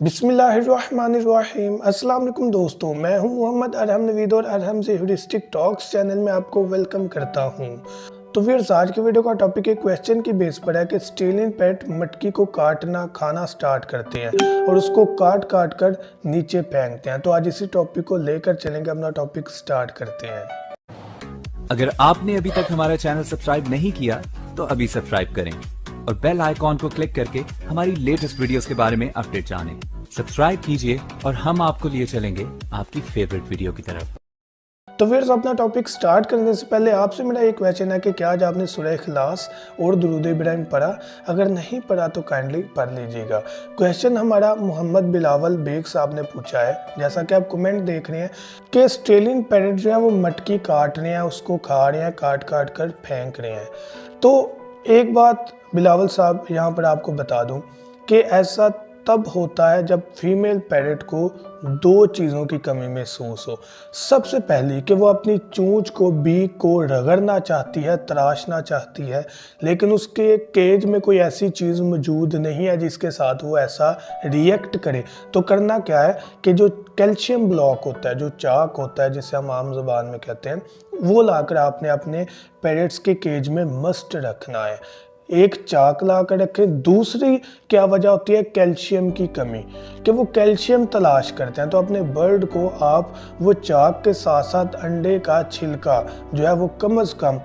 बिस्मिल्लाहिर्रहमानिर्रहीम। अस्सलाम वालेकुम दोस्तों, मैं हूं मोहम्मद अरहम नवीद और अरहम से ह्यूरिस्टिक टॉक्स चैनल में आपको वेलकम करता हूं। तो व्यूअर्स, आज के वीडियो का टॉपिक एक क्वेश्चन की बेस पर है कि स्टेलियन पेट मटकी को काटना खाना स्टार्ट करते हैं और उसको काट काट कर नीचे फेंकते हैं। तो आज इसी टॉपिक को लेकर चलेंगे, अपना टॉपिक स्टार्ट करते हैं। अगर आपने अभी तक हमारा चैनल सब्सक्राइब नहीं किया तो अभी सब्सक्राइब करें और बेल आइकॉन को क्लिक करके हमारी लेटेस्ट वीडियोस के बारे में अपडेट जानें। सब्सक्राइब कीजिए और हम आपको लिए चलेंगे आपकी फेवरेट वीडियो की तरफ। तो व्यूअर्स, अपना टॉपिक स्टार्ट करने से पहले आपसे मेरा एक क्वेश्चन है कि क्या आज आपने सूरह इखलास और दुरूद इब्राहिम पढ़ा? अगर नहीं पढ़ा तो काइंडली पढ़ लीजिएगा। क्वेश्चन हमारा मोहम्मद बिलावल बेग साहब ने पूछा है, जैसा कि आप कमेंट देख रहे हैं कि ऑस्ट्रेलियन पैरट जो है वो मटकी काट रहे हैं, उसको खा रहे हैं, काट काट कर फेंक रहे हैं। तो एक बात बिलावल साहब यहाँ पर आपको बता दूँ कि ऐसा तब होता है जब फीमेल पैरट को दो चीज़ों की कमी महसूस हो। सबसे पहली कि वो अपनी चोंच को, बीक को रगड़ना चाहती है, तराशना चाहती है, लेकिन उसके केज में कोई ऐसी चीज़ मौजूद नहीं है जिसके साथ वो ऐसा रिएक्ट करे। तो करना क्या है कि जो कैल्शियम ब्लॉक होता है, जो चाक होता है जिसे हम आम ज़बान में कहते हैं, वो लाकर आपने अपने पैरट्स के केज में मस्ट रखना है। एक चाक ला कर रखें। दूसरी क्या वजह होती है? कैल्शियम की कमी, कि वो कैल्शियम तलाश करते हैं। तो अपने बर्ड को आप वो चाक के साथ साथ अंडे का छिलका जो है वो कम से कम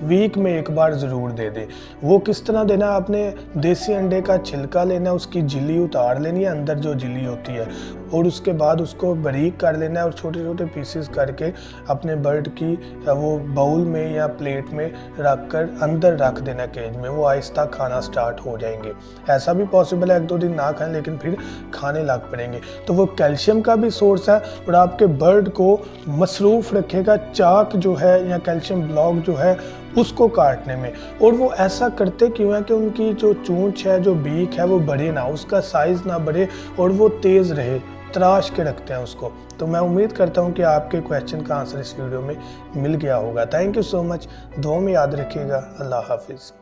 वीक में एक बार ज़रूर दे दे। वो किस तरह देना है? आपने देसी अंडे का छिलका लेना है, उसकी झिल्ली उतार लेनी है, अंदर जो झिल्ली होती है, और उसके बाद उसको बारीक कर लेना है और छोटे छोटे पीसेस करके अपने बर्ड की वो बाउल में या प्लेट में रख कर अंदर रख देना केज में। वो आहिस्ता खाना स्टार्ट हो जाएंगे। ऐसा भी पॉसिबल है एक दो दिन ना खाएं लेकिन फिर खाने लग पड़ेंगे। तो वो कैल्शियम का भी सोर्स है और आपके बर्ड को मसरूफ़ रखेगा चाक जो है या कैल्शियम ब्लॉक जो है उसको काटने में। और वो ऐसा करते क्यों है कि उनकी जो चोंच है, जो बीक है, वो बढ़े ना, उसका साइज़ ना बढ़े और वो तेज़ रहे, तराश के रखते हैं उसको। तो मैं उम्मीद करता हूँ कि आपके क्वेश्चन का आंसर इस वीडियो में मिल गया होगा। Thank you so much. दुआ में याद रखिएगा। अल्लाह हाफिज़।